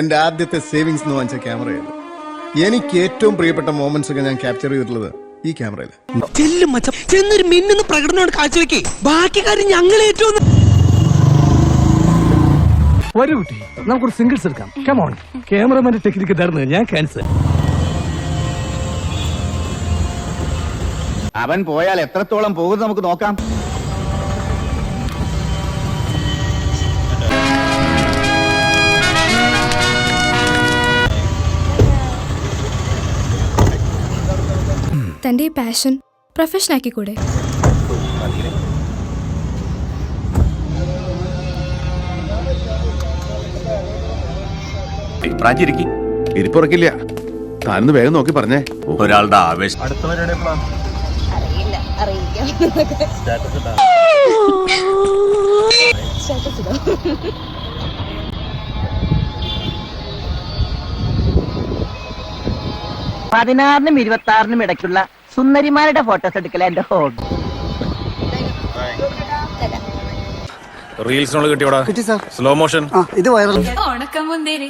എന്റെ ആദ്യത്തെ സേവിങ്സ് എന്ന് വാങ്ങിച്ച ക്യാമറയിൽ എനിക്ക് ഏറ്റവും പ്രിയപ്പെട്ട മൊമെന്റ്സ് ഒക്കെ ഞാൻ ക്യാപ്ചർ ചെയ്തിട്ടുള്ളത് ഈ ക്യാമറയിൽ. ചെന്നൊരു മിന്നുന്ന പ്രകടനമാണ് കാഴ്ചവെക്കേ. ബാക്കി കാര്യം ഞങ്ങൾ ഏറ്റവും വരൂ കുട്ടി, നമുക്കൊരു സിംഗിൾസ് എടുക്കാം. കമോൺ, ക്യാമറമാന്റെ ടെക്നിക്ക് തരുന്നത് ഞാൻ ക്യാൻസൽ. അവൻ പോയാൽ എത്രത്തോളം പോകുന്നത് നമുക്ക് നോക്കാം. തന്റെ ഈ പാഷൻ പ്രൊഫഷൻ ആക്കിക്കൂടെ? ഇരിപ്പുറക്കില്ല. താനൊന്ന് വേഗം നോക്കി പറഞ്ഞേ. ഒരാളുടെ ആവേശം. പതിനാറിനും 26-നും ഇടയ്ക്കുള്ള സുന്ദരിമാരുടെ ഫോട്ടോസ് എടുക്കല എന്റെ ഹോബി. റീൽസിനോട് കിട്ടിയോടാ സ്ലോ മോഷൻ. ഉണക്കമുന്തിരി